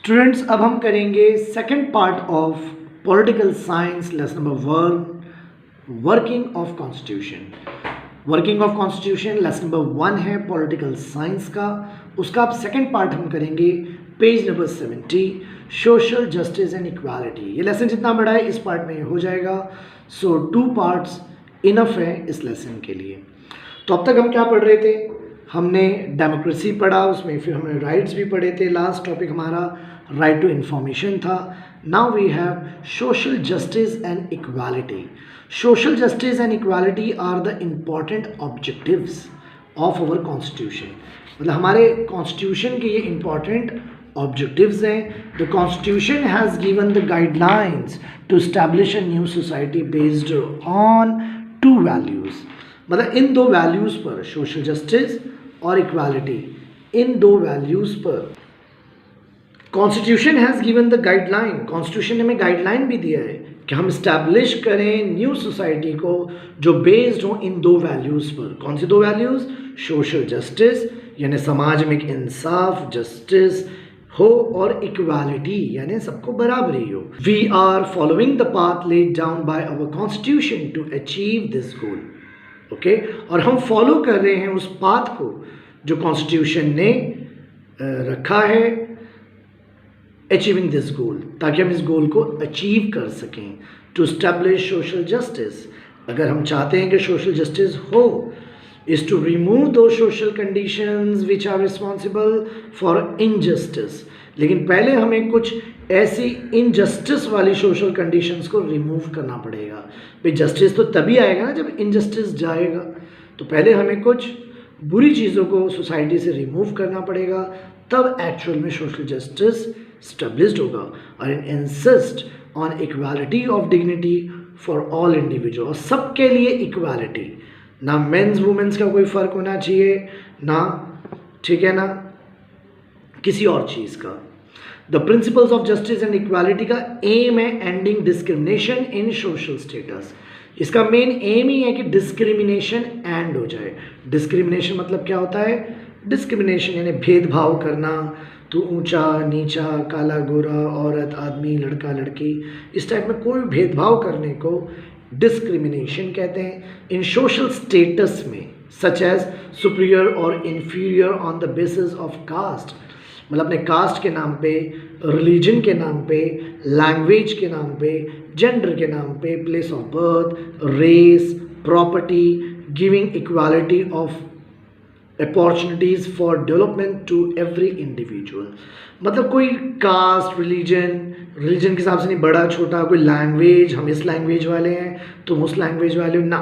Students, अब हम करेंगे second part of political science lesson number 1 working of constitution. Working of constitution lesson number 1 है political science का। उसका अब सेकंड पार्ट हम करेंगे page number 70 social justice and equality. ये लेसन जितना बड़ा है इस पार्ट में हो जाएगा। सो 2 पार्ट्स इनफ है इस लेसन के लिए। तो अब तक हम क्या पढ़ रहे थे? हमने डेमोक्रेसी पढ़ा, उसमें फिर हमने राइट्स भी पढ़े थे। लास्ट टॉपिक हमारा राइट टू इंफॉर्मेशन था। Now we have social justice and equality. Social justice and equality are the important objectives of our constitution. मतलब हमारे कॉन्स्टिट्यूशन के ये इम्पॉर्टेंट ऑब्जेक्टिव्स हैं। The constitution has given the guidelines to establish a new society based on 2 values. मतलब इन 2 values पर, social justice और equality, इन 2 वैल्यूज़ पर constitution has given the guideline. Constitution ने हमें गाइडलाइन भी दिया है कि हम इस्टेब्लिश करें न्यू सोसाइटी को जो बेस्ड हो इन 2 वैल्यूज़ पर। कौन सी 2 वैल्यूज़? सोशल जस्टिस यानी समाज में एक इंसाफ, जस्टिस हो, और इक्वालिटी यानी सबको बराबरी हो। We are following the path laid down by our constitution to achieve this goal. Okay, और हम फॉलो कर रहे हैं उस पाथ को जो कॉन्स्टिट्यूशन ने रखा है, अचीविंग दिस गोल, ताकि हम इस गोल को अचीव कर सकें। टू एस्टैब्लिश सोशल जस्टिस, अगर हम चाहते हैं कि सोशल जस्टिस हो, इज टू रिमूव दो social conditions which are responsible for injustice. लेकिन पहले हमें कुछ ऐसी इनजस्टिस वाली सोशल कंडीशंस को रिमूव करना पड़ेगा। भाई जस्टिस तो तभी आएगा ना जब इनजस्टिस जाएगा। तो पहले हमें कुछ बुरी चीज़ों को सोसाइटी से रिमूव करना पड़ेगा, तब एक्चुअल में सोशल जस्टिस स्टेब्लिश्ड होगा। और insist on equality of dignity for all individual, और सबके लिए इक्वालिटी, ना मेंस वुमेन्स का कोई फ़र्क होना चाहिए, ना, ठीक है ना, किसी और चीज़ का। The principles of justice and equality का एम है ending discrimination in social status. इसका मेन एम ही है कि डिस्क्रिमिनेशन एंड हो जाए। डिस्क्रिमिनेशन मतलब क्या होता है? डिस्क्रिमिनेशन यानी भेदभाव करना, तो ऊंचा नीचा, काला गोरा, औरत आदमी, लड़का लड़की, इस टाइप में कोई भेदभाव करने को डिस्क्रिमिनेशन कहते हैं। इन सोशल स्टेटस में सच एज सुपीरियर और inferior on the basis of caste, मतलब अपने कास्ट के नाम पे, रिलीजन के नाम पे, लैंग्वेज के नाम पे, जेंडर के नाम पे, place of birth, race, property, giving equality of opportunities for development to every individual. मतलब कोई कास्ट, रिलीजन के हिसाब से नहीं, बड़ा छोटा, कोई लैंग्वेज, हम इस लैंग्वेज वाले हैं तुम उस लैंग्वेज वाले हो, ना।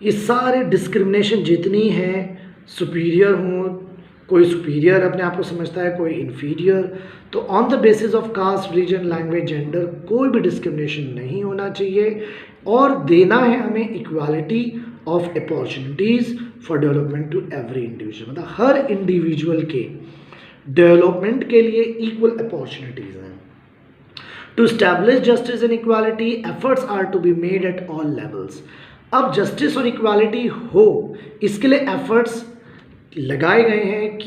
ये सारे डिस्क्रिमिनेशन जितनी हैं, सुपीरियर हूँ, कोई सुपीरियर अपने आप को समझता है, कोई इन्फीरियर, तो on the basis of caste, religion, language, gender कोई भी डिस्क्रिमिनेशन नहीं होना चाहिए। और देना है हमें equality of opportunities for development to every individual, मतलब हर इंडिविजुअल के डेवलपमेंट के लिए इक्वल अपॉर्चुनिटीज़ हैं। To establish justice and equality efforts are to be made at all levels. अब जस्टिस और इक्वालिटी हो, इसके लिए एफर्ट्स लगाए गए हैं,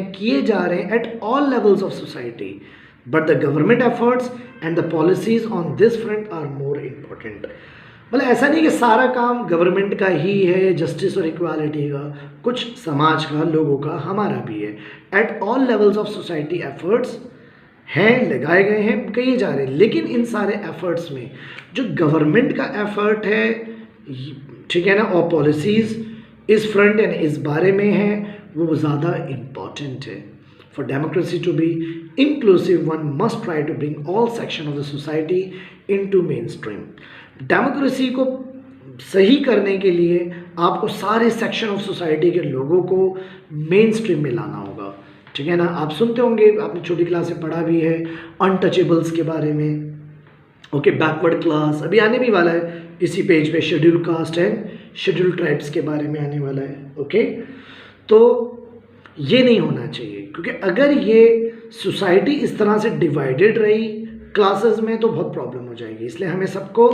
किए जा रहे हैं at all levels of society, but the government efforts and the policies on this front are more important. मतलब ऐसा नहीं कि सारा काम गवर्नमेंट का ही है जस्टिस और इक्वालिटी का, कुछ समाज का, लोगों का, हमारा भी है। Eight all levels of society efforts हैं, लगाए गए हैं, किए जा रहे हैं। लेकिन इन सारे एफर्ट्स में जो गवर्नमेंट का एफर्ट है, ठीक है ना, और पॉलिसीज़ इस फ्रंट यानी इस बारे में है, वो ज़्यादा इम्पॉर्टेंट है। For democracy to be inclusive one must try to bring all section of the society into main stream. Democracy को सही करने के लिए आपको सारे सेक्शन ऑफ सोसाइटी के लोगों को मेन स्ट्रीम में लाना होगा, ठीक है ना। आप सुनते होंगे, आपने छोटी क्लास में पढ़ा भी है अनटचेबल्स के बारे में, ओके, बैकवर्ड क्लास अभी आने भी वाला है इसी पेज पे, schedule caste and schedule tribes के बारे में आने वाला है, ओके। तो ये नहीं होना चाहिए, क्योंकि अगर ये सोसाइटी इस तरह से डिवाइडेड रही क्लासेस में तो बहुत प्रॉब्लम हो जाएगी। इसलिए हमें सबको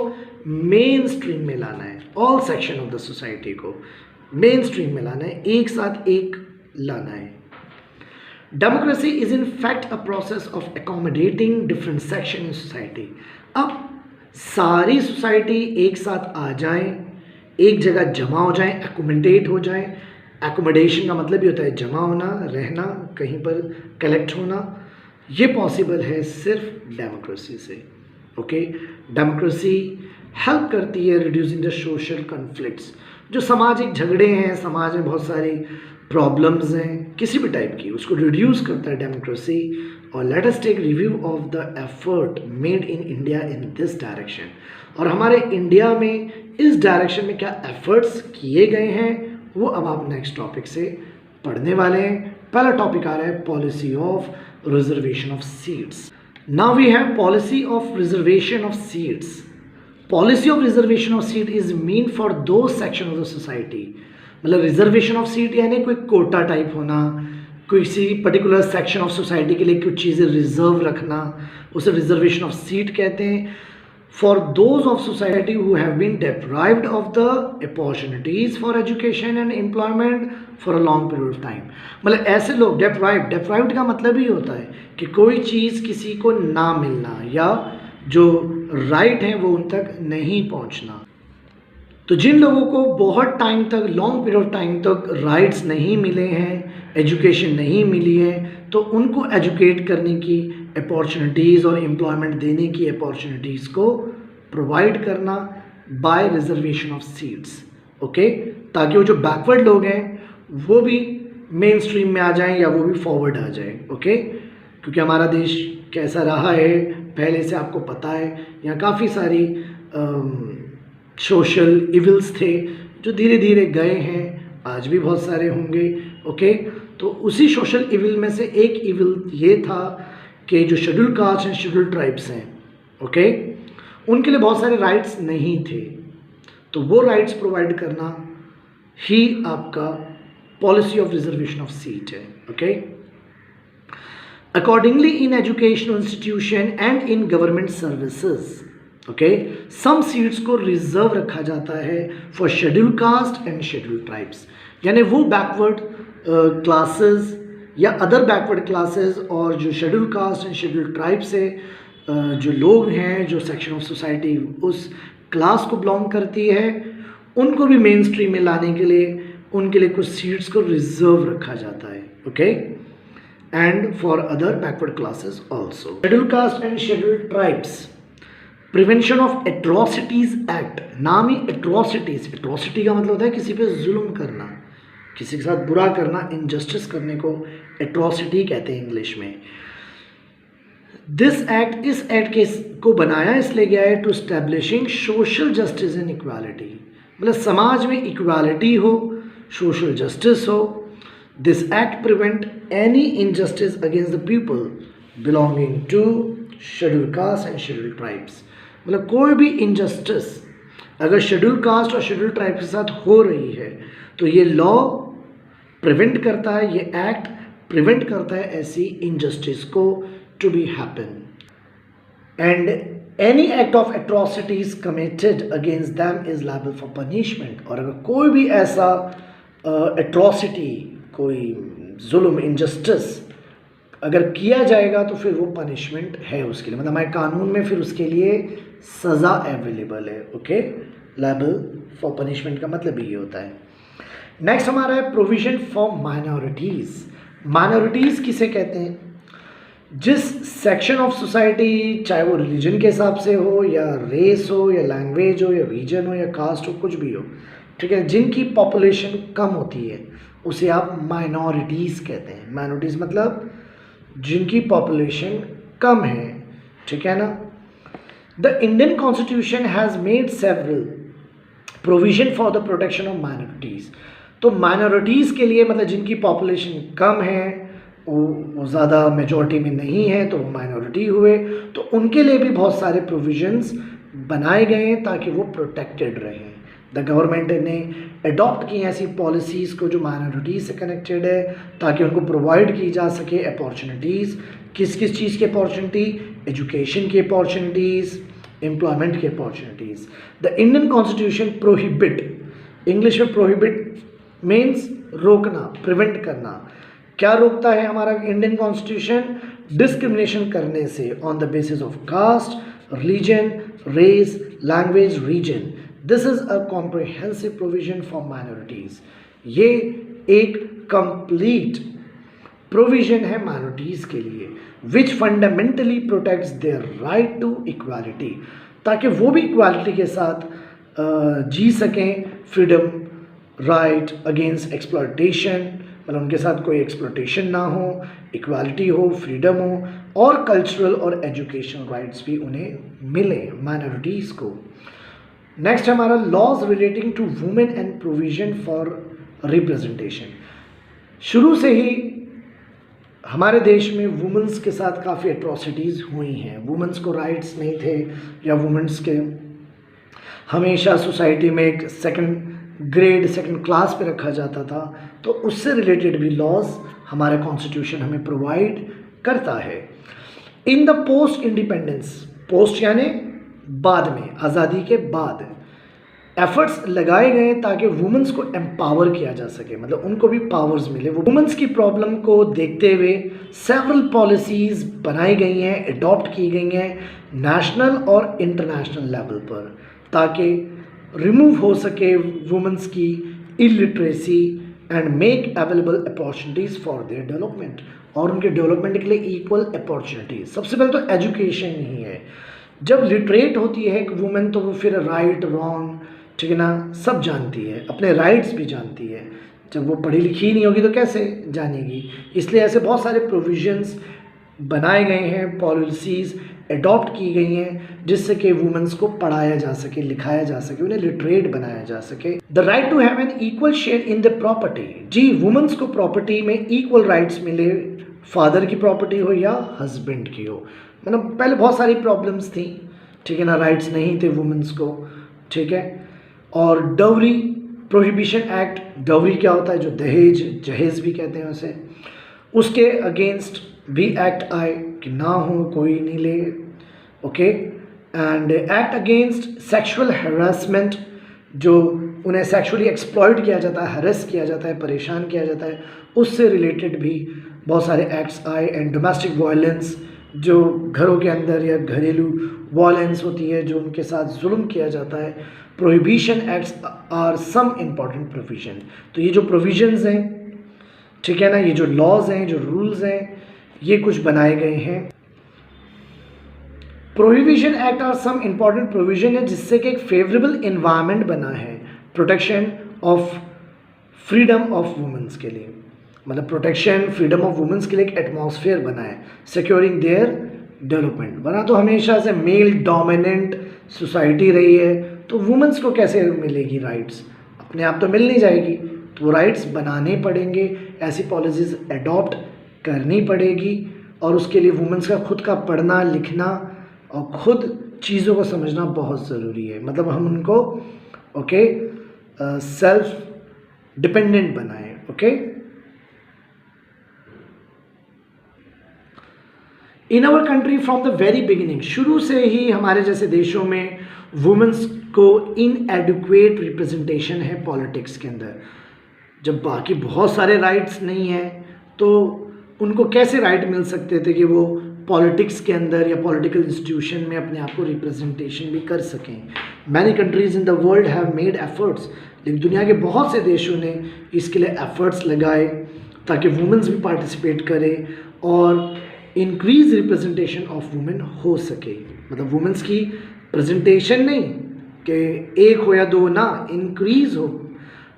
मेन स्ट्रीम में लाना है, all section of the society को मेन स्ट्रीम में लाना है, एक साथ एक लाना है। Democracy is in fact a process of accommodating different section in society. अब सारी सोसाइटी एक साथ आ जाएं, एक जगह जमा हो जाएं, एकोमोडेट हो जाएं। एकोमोडेशन का मतलब ये होता है जमा होना, रहना, कहीं पर कलेक्ट होना। ये पॉसिबल है सिर्फ डेमोक्रेसी से। ओके, डेमोक्रेसी हेल्प करती है रिड्यूसिंग द सोशल कॉन्फ्लिक्ट्स। जो सामाजिक झगड़े हैं, समाज में बहुत सारी प्रॉब्लम्स हैं किसी भी टाइप की, उसको रिड्यूस करता है डेमोक्रेसी। और let us take review of the effort made in India in this direction. और हमारे इंडिया में इस डायरेक्शन में क्या एफर्ट्स किए गए हैं वो अब आप नेक्स्ट टॉपिक से पढ़ने वाले हैं। पहला टॉपिक आ रहा है policy of reservation of seats. Now we have policy of reservation of seats. Policy of reservation of seat is mean for दो सेक्शन ऑफ द सोसाइटी। मतलब रिजर्वेशन ऑफ सीट यानी कोई कोटा टाइप होना, किसी पर्टिकुलर सेक्शन ऑफ सोसाइटी के लिए कुछ चीज़ें रिजर्व रखना, उसे रिजर्वेशन ऑफ सीट कहते हैं। For those of society who have been deprived of the opportunities for education and employment for a long period of time. मतलब ऐसे लोग deprived का मतलब ही होता है कि कोई चीज़ किसी को ना मिलना या जो राइट है वो उन तक नहीं पहुंचना। तो जिन लोगों को बहुत टाइम तक, लॉन्ग पीरियड ऑफ टाइम तक राइट्स नहीं मिले हैं, एजुकेशन नहीं मिली है, तो उनको एजुकेट करने की अपॉर्चुनिटीज़ और एम्प्लॉयमेंट देने की अपॉर्चुनिटीज़ को प्रोवाइड करना by reservation of seats. Okay, ताकि वो जो बैकवर्ड लोग हैं वो भी मेन स्ट्रीम में आ जाएं या वो भी फॉरवर्ड आ जाएं। ओके, क्योंकि हमारा देश कैसा रहा है पहले से आपको पता है, यहाँ काफ़ी सारी सोशल इविल्स थे जो धीरे धीरे गए हैं, आज भी बहुत सारे होंगे। ओके, तो उसी सोशल इविल में से एक इविल ये था कि जो schedule caste and schedule tribes हैं, ओके, उनके लिए बहुत सारे राइट्स नहीं थे, तो वो राइट्स प्रोवाइड करना ही आपका policy of reservation of seat है। Okay, accordingly in educational institution and in government services, okay, some seats को रिजर्व रखा जाता है for schedule caste and schedule tribes. यानी वो बैकवर्ड क्लासेस या अदर बैकवर्ड क्लासेस और जो schedule caste and schedule tribe से जो लोग हैं, जो सेक्शन ऑफ सोसाइटी उस क्लास को बिलोंग करती है, उनको भी मेन स्ट्रीम में लाने के लिए उनके लिए कुछ सीट्स को रिजर्व रखा जाता है। Okay, and for other backward classes also. Schedule caste and schedule tribes, prevention of atrocities act. नाम ही एट्रॉसिटीज, एट्रॉसिटी का मतलब होता है किसी पे जुल्म करना, किसी के साथ बुरा करना, इनजस्टिस करने को एट्रॉसिटी कहते हैं इंग्लिश में। दिस एक्ट, इस एक्ट के को बनाया इसलिए गया है to establishing social justice and equality. मतलब समाज में इक्वालिटी हो, सोशल जस्टिस हो। This act prevent any injustice against the people belonging to schedule caste and schedule tribes. मतलब कोई भी इनजस्टिस अगर शेड्यूल कास्ट और शेड्यूल ट्राइब के साथ हो रही है तो ये लॉ प्रिवेंट करता है, ये एक्ट प्रिवेंट करता है ऐसी इनजस्टिस को to be happen. And any act of atrocities committed against them is liable for punishment. और अगर कोई भी ऐसा एट्रॉसिटी, कोई जुल्म, इनजस्टिस अगर किया जाएगा तो फिर वो पनिशमेंट है उसके लिए, मतलब हमारे कानून में फिर उसके लिए सज़ा अवेलेबल है। ओके, लायबल फॉर पनिशमेंट का मतलब ये होता है। नेक्स्ट हमारा है प्रोविजन फॉर माइनॉरिटीज़। माइनॉरिटीज़ किसे कहते हैं? जिस सेक्शन ऑफ सोसाइटी, चाहे वो रिलीजन के हिसाब से हो या रेस हो या लैंग्वेज हो या रीजन हो या कास्ट हो, कुछ भी हो, ठीक है, जिनकी पॉपुलेशन कम होती है उसे आप माइनॉरिटीज़ कहते हैं। माइनॉरिटीज़ मतलब जिनकी पॉपुलेशन कम है, ठीक है ना। The Indian constitution has made several provision for the protection of minorities. तो माइनॉरिटीज़ के लिए, मतलब जिनकी पॉपुलेशन कम है, वो ज़्यादा मेजॉरिटी में नहीं है तो वो माइनॉरिटी हुए, तो उनके लिए भी बहुत सारे प्रोविजंस बनाए गए हैं ताकि वो प्रोटेक्टेड रहें। द गवर्नमेंट ने अडॉप्ट की ऐसी पॉलिसीज़ को जो माइनॉरिटीज़ से कनेक्टेड है ताकि उनको प्रोवाइड की जा सके अपॉर्चुनिटीज़। किस किस चीज़ की अपॉर्चुनिटी? एजुकेशन की अपॉर्चुनिटीज़, एम्प्लॉयमेंट की opportunities. The Indian constitution prohibit, English में प्रोहिबिट मीन्स रोकना, प्रिवेंट करना, क्या रोकता है हमारा इंडियन कॉन्स्टिट्यूशन? डिस्क्रिमिनेशन करने से on the basis of caste, religion, race, language, region. This is a comprehensive provision for minorities. ये एक कंप्लीट प्रोविजन है माइनॉरिटीज के लिए, which fundamentally protects their right to equality, ताकि वो भी इक्वालिटी के साथ जी सकें। फ्रीडम, राइट अगेंस्ट एक्सप्लॉयटेशन, मतलब उनके साथ कोई एक्सप्लॉयटेशन ना हो, इक्वालिटी हो, फ्रीडम हो, और कल्चरल और एजुकेशनल राइट्स भी उन्हें मिले माइनॉरिटीज़ को। नेक्स्ट हमारा laws relating to women and provision for representation. शुरू से ही हमारे देश में वुमेंस के साथ काफ़ी एट्रॉसिटीज़ हुई हैं। वुमेंस को राइट्स नहीं थे, या वुमेंस के हमेशा सोसाइटी में एक सेकंड ग्रेड, सेकंड क्लास पे रखा जाता था। तो उससे रिलेटेड भी लॉज हमारा कॉन्स्टिट्यूशन हमें प्रोवाइड करता है। In the post independence, post यानी बाद में, आज़ादी के बाद एफर्ट्स लगाए गए ताकि वुमेंस को एम्पावर किया जा सके, मतलब उनको भी पावर्स मिले। वो वुमेंस की प्रॉब्लम को देखते हुए सेवरल पॉलिसीज़ बनाई गई हैं, अडॉप्ट की गई हैं नेशनल और इंटरनेशनल लेवल पर, ताकि रिमूव हो सके वुमेंस की illiteracy and make available opportunities for their development, और उनके डेवलपमेंट के लिए इक्वल अपॉर्चुनिटीज़। सबसे पहले तो एजुकेशन ही है। जब लिटरेट होती है एक वुमेन तो वो फिर राइट रॉन्ग, ठीक है ना, सब जानती है, अपने राइट्स भी जानती है। जब वो पढ़ी लिखी नहीं होगी तो कैसे जानेगी? इसलिए ऐसे बहुत सारे प्रोविजंस बनाए गए हैं, पॉलिसीज़ अडॉप्ट की गई हैं, जिससे कि वुमेंस को पढ़ाया जा सके, लिखाया जा सके, उन्हें लिटरेट बनाया जा सके। The right to have an equal share in the property, जी वुमेंस को प्रॉपर्टी में इक्वल राइट्स मिले, फादर की प्रॉपर्टी हो या हस्बैंड की हो। मतलब पहले बहुत सारी प्रॉब्लम्स थी, ठीक है ना, राइट्स नहीं थे वुमेंस को, ठीक है। और डवरी प्रोहिबिशन एक्ट, डवरी क्या होता है? जो दहेज, जहेज भी कहते हैं उसे, उसके अगेंस्ट भी एक्ट आए कि ना हो, कोई नहीं ले, okay. And act against sexual harassment, जो उन्हें सेक्सुअली एक्सप्लॉइट किया जाता है, हरेस किया जाता है, परेशान किया जाता है, उससे रिलेटेड भी बहुत सारे एक्ट्स आए। एंड डोमेस्टिक वायलेंस, जो घरों के अंदर या घरेलू वायलेंस होती है, जो उनके साथ जुल्म किया जाता है। Prohibition acts are some important provision. तो ये जो प्रोविजंस हैं, ठीक है ना, ये जो लॉज हैं, जो रूल्स हैं, ये कुछ बनाए गए हैं। Prohibition act are some important provision है जिससे कि एक फेवरेबल इन्वायरमेंट बना है protection of freedom of womens के लिए, मतलब प्रोटेक्शन फ्रीडम ऑफ वुमेंस के लिए एक एटमॉस्फेयर बना है, सिक्योरिंग देयर डेवलपमेंट। वरना तो हमेशा से मेल डोमिनेंट सोसाइटी रही है, तो वुमेंस को कैसे मिलेगी राइट्स? अपने आप तो मिल नहीं जाएगी, तो वो राइट्स बनाने पड़ेंगे, ऐसी पॉलिसीज़ अडॉप्ट करनी पड़ेगी। और उसके लिए वुमेंस का खुद का पढ़ना लिखना और खुद चीज़ों को समझना बहुत ज़रूरी है। मतलब हम उनको ओके सेल्फ डिपेंडेंट बनाएं, okay. In our country from the very beginning, शुरू से ही हमारे जैसे देशों में वुमेंस को इनएडुक्वेट रिप्रेजेंटेशन है पॉलिटिक्स के अंदर। जब बाकी बहुत सारे राइट्स नहीं हैं तो उनको कैसे राइट मिल सकते थे कि वो पॉलिटिक्स के अंदर या पॉलिटिकल इंस्टीट्यूशन में अपने आप को रिप्रेजेंटेशन भी कर सकें। Many countries in the world have made efforts, लेकिन दुनिया के बहुत से देशों ने इसके लिए एफर्ट्स लगाए ताकि वुमेन्स भी पार्टिसिपेट करें और इंक्रीज रिप्रेजेंटेशन ऑफ वुमेन हो सके। मतलब वुमेन्स की प्रेजेंटेशन नहीं कि एक हो या दो ना, इंक्रीज हो।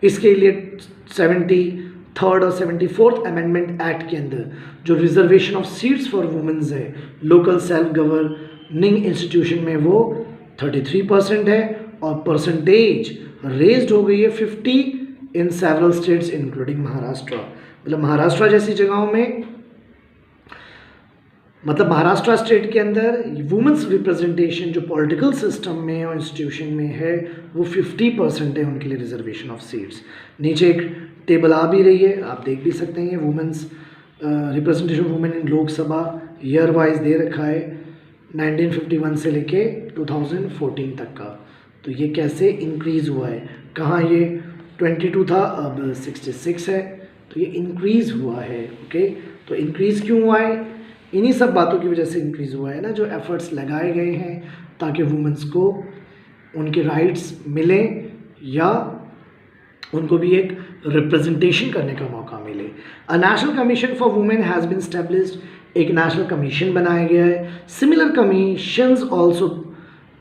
इसके लिए 73rd और 74th अमेंडमेंट एक्ट के अंदर जो reservation of seats for womens है लोकल सेल्फ गवर्निंग इंस्टीट्यूशन में, वो 33% है और परसेंटेज रेज्ड हो गई है 50 in several states including Maharashtra. मतलब महाराष्ट्र जैसी जगहों में, मतलब महाराष्ट्र स्टेट के अंदर वुमेन्स रिप्रेजेंटेशन जो पॉलिटिकल सिस्टम में और इंस्टीट्यूशन में है वो 50% है उनके लिए रिजर्वेशन ऑफ सीट्स। नीचे एक टेबल आ भी रही है, आप देख भी सकते हैं। Women's representation of women in Lok Sabha year wise दे रखा है 1951 से लेके 2014 तक का। तो ये कैसे इंक्रीज़ हुआ है, कहाँ ये 22 था अब 66 है, तो ये इंक्रीज़ हुआ है। ओके, तो इंक्रीज़ क्यों हुआ है? इन्हीं सब बातों की वजह से इंक्रीज़ हुआ है ना, जो एफर्ट्स लगाए गए हैं ताकि वुमेंस को उनके राइट्स मिलें या उनको भी एक रिप्रेजेंटेशन करने का मौका मिले। A national commission for women has been established, एक नेशनल कमीशन बनाया गया है। Similar commissions also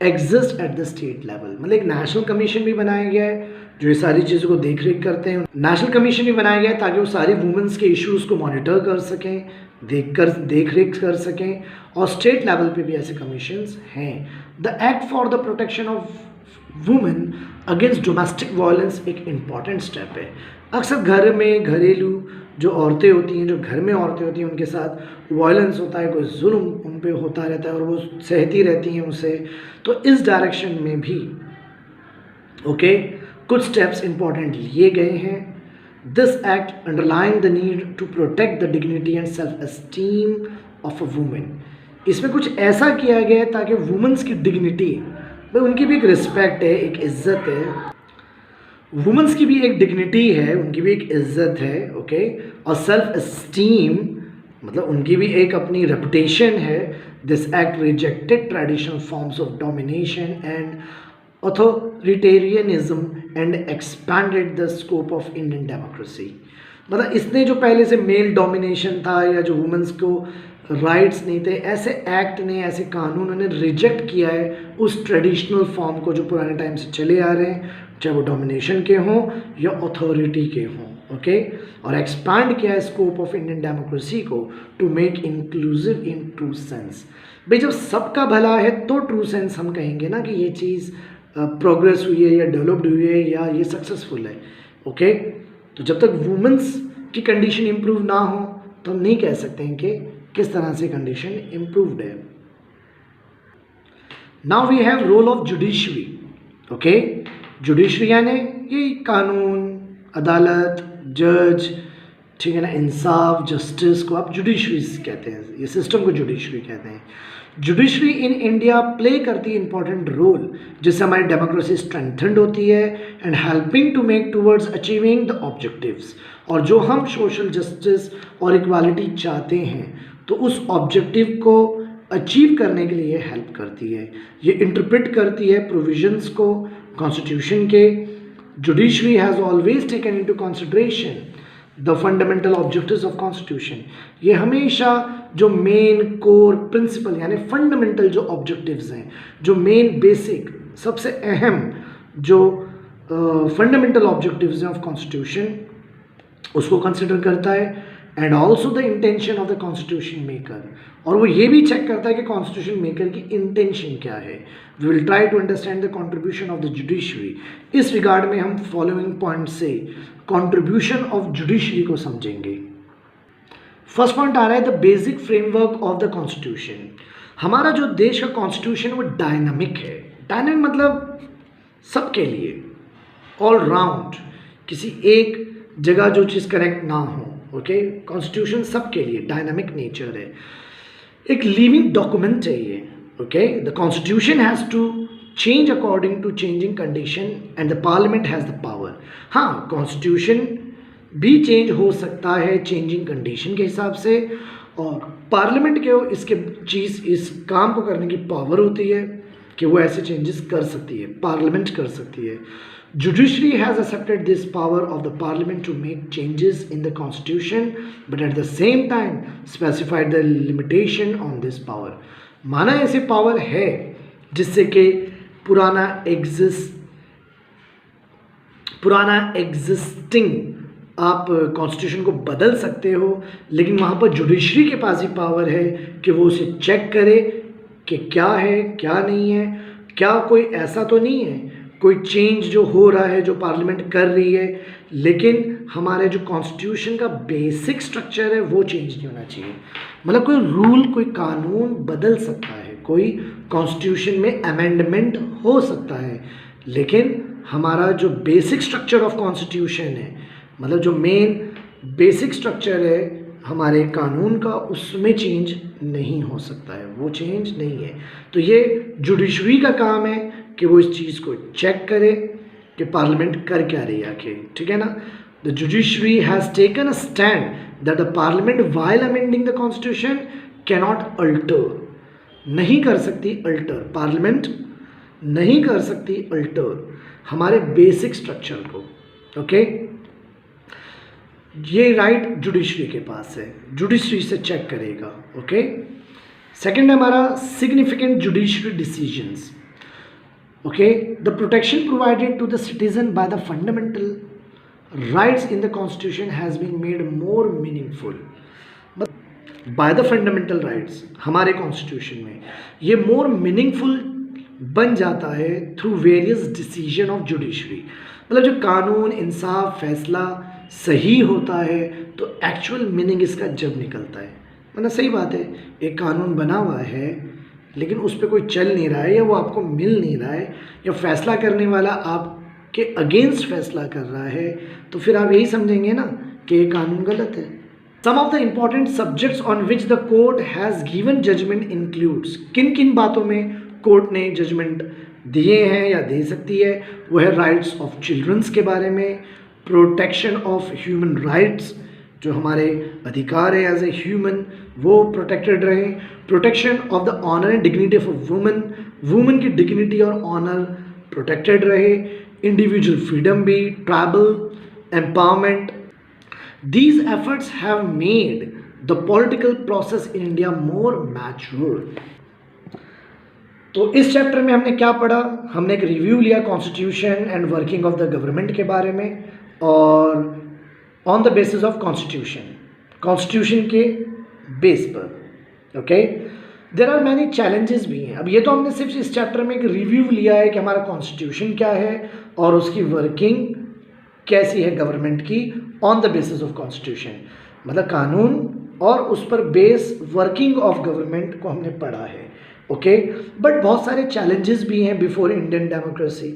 exist at the state level, मतलब एक नेशनल कमीशन भी बनाया गया है जो ये सारी चीज़ों को देख रेख करते हैं। नेशनल कमीशन भी बनाया गया है ताकि वो सारी वुमेंस के इश्यूज़ को मॉनिटर कर सकें, देख रेख कर सकें, और स्टेट लेवल पे भी ऐसे कमीशंस हैं। The act for the protection of women against domestic violence एक इम्पॉर्टेंट स्टेप है। अक्सर घर में घरेलू जो औरतें होती हैं, जो घर में औरतें होती हैं, उनके साथ वायलेंस होता है, कोई जुल्म उन पे होता रहता है और वो सहती रहती हैं उसे। तो इस डायरेक्शन में भी ओके कुछ स्टेप्स इंपॉर्टेंट लिए गए हैं। This act underline the need to protect the dignity and self esteem of a women, इसमें कुछ ऐसा किया गया है ताकि वुमेन्स की डिग्निटी, भाई उनकी भी एक रिस्पेक्ट है, एक इज्जत है, वुमेन्स की भी एक डिग्निटी है, उनकी भी एक इज्जत है। ओके, और सेल्फ एस्टीम मतलब उनकी भी एक अपनी रेपुटेशन है। This act rejected traditional forms of domination and authoritarianism and expanded the scope of Indian democracy, मतलब इसने जो पहले से मेल डोमिनेशन था या जो वुमेन्स को राइट्स नहीं थे, ऐसे एक्ट ने, ऐसे कानून ने रिजेक्ट किया है उस ट्रेडिशनल फॉर्म को जो पुराने टाइम से चले आ रहे हैं, चाहे वो डोमिनेशन के हों या अथॉरिटी के हों। ओके, और एक्सपैंड किया है स्कोप ऑफ इंडियन डेमोक्रेसी को to make inclusive in true sense. भाई जब सबका भला है तो ट्रू सेंस हम कहेंगे ना कि ये चीज़ प्रोग्रेस हुई है या डेवलप्ड हुई है या ये सक्सेसफुल है। ओके, तो जब तक वुमेन्स की कंडीशन इम्प्रूव ना हो तो हम नहीं कह सकते हैं कि किस तरह से कंडीशन इम्प्रूव्ड है। Now we have role of judiciary. Okay, judiciary यानी ये कानून, अदालत, जज, ठीक है ना, इंसाफ, जस्टिस को आप जुडिशरी कहते हैं, ये सिस्टम को जुडिशरी कहते हैं। जुडिशरी इन इंडिया प्ले करती है इंपॉर्टेंट रोल, जिससे हमारी डेमोक्रेसी स्ट्रेंथेंड होती है and helping to make towards achieving the objectives, और जो हम सोशल जस्टिस और इक्वालिटी चाहते हैं तो उस ऑब्जेक्टिव को अचीव करने के लिए हेल्प करती है। ये इंटरप्रेट करती है प्रोविजंस को कॉन्स्टिट्यूशन के। Judiciary has always taken into consideration the fundamental objectives of constitution, ये हमेशा जो मेन कोर प्रिंसिपल यानी फंडामेंटल जो ऑब्जेक्टिव्स हैं, जो मेन बेसिक सबसे अहम जो फंडामेंटल ऑब्जेक्टिव्स हैं ऑफ कॉन्स्टिट्यूशन उसको कंसिडर करता है, and also the intention of the constitution maker, और वो ये भी चेक करता है कि कॉन्स्टिट्यूशन मेकर की इंटेंशन क्या है। We will try to understand the contribution of the judiciary. इस रिगार्ड में हम फॉलोइंग पॉइंट से कॉन्ट्रीब्यूशन ऑफ जुडिशरी को समझेंगे। फर्स्ट पॉइंट आ रहा है the basic framework of the constitution. हमारा जो देश का कॉन्स्टिट्यूशन वो डायनामिक है। डायनामिक मतलब सबके लिए, ऑल राउंड, किसी एक जगह जो चीज़ करेक्ट ना हो। ओके, कॉन्स्टिट्यूशन सबके लिए डायनामिक नेचर है, एक लिविंग डॉक्यूमेंट है ये। Okay, the constitution has to change according to changing condition and the parliament has the power. हाँ, कॉन्स्टिट्यूशन भी चेंज हो सकता है चेंजिंग कंडीशन के हिसाब से, और पार्लियामेंट के इसके चीज़ इस काम को करने की पावर होती है कि वो ऐसे चेंजेस कर सकती है, पार्लियामेंट कर सकती है। Judiciary has accepted this power of the parliament to make changes in the constitution, but at the same time specified the limitation on this power. माना ऐसे पावर है जिससे कि पुराना एग्जिस्टिंग आप कॉन्स्टिट्यूशन को बदल सकते हो, लेकिन वहाँ पर जुडिशरी के पास ही पावर है कि वो उसे चेक करे कि क्या है क्या नहीं है, क्या कोई ऐसा तो नहीं है कोई चेंज जो हो रहा है जो पार्लियामेंट कर रही है, लेकिन हमारे जो कॉन्स्टिट्यूशन का बेसिक स्ट्रक्चर है वो चेंज नहीं होना चाहिए। मतलब कोई रूल, कोई कानून बदल सकता है, कोई कॉन्स्टिट्यूशन में अमेंडमेंट हो सकता है, लेकिन हमारा जो बेसिक स्ट्रक्चर ऑफ कॉन्स्टिट्यूशन है, मतलब जो मेन बेसिक स्ट्रक्चर है हमारे कानून का, उसमें चेंज नहीं हो सकता है, वो चेंज नहीं है। तो ये जुडिशरी का काम है कि वो इस चीज़ को चेक करे कि पार्लियामेंट कर क्या रही है आखिर, ठीक है ना। The The judiciary has taken a stand that the parliament while amending the constitution cannot alter, नहीं कर सकती अल्टर, पार्लियामेंट नहीं कर सकती अल्टर हमारे बेसिक स्ट्रक्चर को। ओके, ये राइट जुडिशरी के पास है, जुडिशरी से चेक करेगा। ओके, सेकंड है हमारा significant judiciary decisions. Okay, the protection provided to the citizen by the fundamental rights in the constitution has been made more meaningful. By the fundamental rights हमारे constitution में ये more meaningful बन जाता है through various decision of judiciary. मतलब जो कानून, इंसाफ, फैसला सही होता है तो एक्चुअल मीनिंग इसका जब निकलता है। मतलब सही बात है, एक कानून बना हुआ है लेकिन उस पर कोई चल नहीं रहा है या वो आपको मिल नहीं रहा है या फैसला करने वाला आपके अगेंस्ट फैसला कर रहा है, तो फिर आप यही समझेंगे ना कि ये कानून गलत है। Some of the important subjects on which the court has given judgment includes, किन किन बातों में कोर्ट ने जजमेंट दिए हैं या दे सकती है, वो है राइट्स ऑफ चिल्ड्रंस के बारे में, प्रोटेक्शन ऑफ ह्यूमन राइट्स, जो हमारे अधिकार है एज ए ह्यूमन वो प्रोटेक्टेड रहे, protection of the honour and dignity of women, women की डिग्निटी और ऑनर प्रोटेक्टेड रहे, इंडिविजुअल फ्रीडम भी, tribal empowerment. These efforts have made the political process in India more mature. तो इस chapter में हमने क्या पढ़ा, हमने एक रिव्यू लिया constitution and working of the government के बारे में, और on the basis of constitution, constitution के बेस पर। Okay, there are many challenges भी हैं। अब ये तो हमने सिर्फ इस चैप्टर में एक रिव्यू लिया है कि हमारा कॉन्स्टिट्यूशन क्या है और उसकी वर्किंग कैसी है गवर्नमेंट की on the basis of constitution, मतलब कानून और उस पर बेस वर्किंग ऑफ गवर्नमेंट को हमने पढ़ा है। ओके, बट बहुत सारे चैलेंजेस भी हैं बिफोर इंडियन डेमोक्रेसी,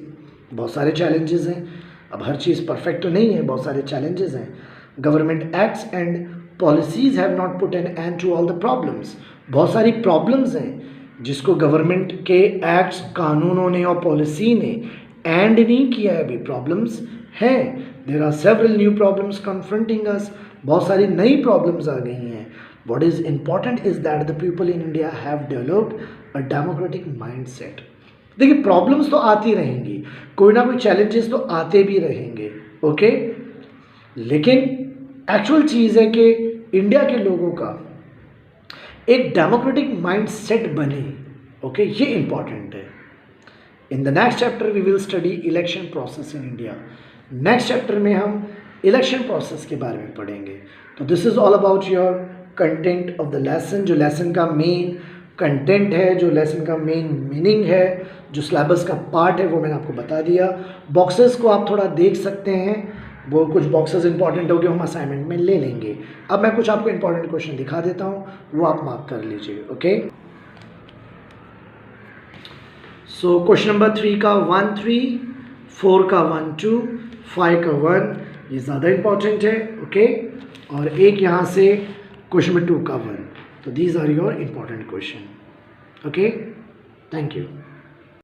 बहुत सारे चैलेंजेस हैं। अब हर चीज़ परफेक्ट तो नहीं है, बहुत सारे चैलेंजेस हैं। Government acts and policies have not put an end to all the problems, बहुत सारी प्रॉब्लम्स हैं जिसको गवर्नमेंट के एक्ट्स, कानूनों ने और पॉलिसी ने एंड नहीं किया है, अभी प्रॉब्लम्स हैं। There are several new problems confronting us, बहुत सारी नई प्रॉब्लम्स आ गई हैं। What is important is that the people in India have developed a democratic mindset. देखिए, प्रॉब्लम्स तो आती रहेंगी, कोई ना कोई चैलेंजेस तो आते भी रहेंगे। ओके, लेकिन एक्चुअल चीज़ है कि इंडिया के लोगों का एक डेमोक्रेटिक माइंडसेट बने। ओके, ये इंपॉर्टेंट है। In the next chapter we will study election process in India. Next chapter में हम इलेक्शन प्रोसेस के बारे में पढ़ेंगे। तो this is all about your content of the lesson, जो लेसन का मेन कंटेंट है, जो लेसन का मेन मीनिंग है, जो सिलेबस का पार्ट है, वो मैंने आपको बता दिया। बॉक्सेस को आप थोड़ा देख सकते हैं, वो कुछ बॉक्सेस इंपॉर्टेंट हो गए, हम असाइनमेंट में ले लेंगे। अब मैं कुछ आपको इंपॉर्टेंट क्वेश्चन दिखा देता हूँ, वो आप मार्क कर लीजिए। ओके, सो क्वेश्चन नंबर 3 का 1 3, 4 का 1 2, 5 का 1, ये ज़्यादा इंपॉर्टेंट है। ओके, और एक यहाँ से क्वेश्चन नंबर 2 का 1। तो these are your important question. Okay, thank you.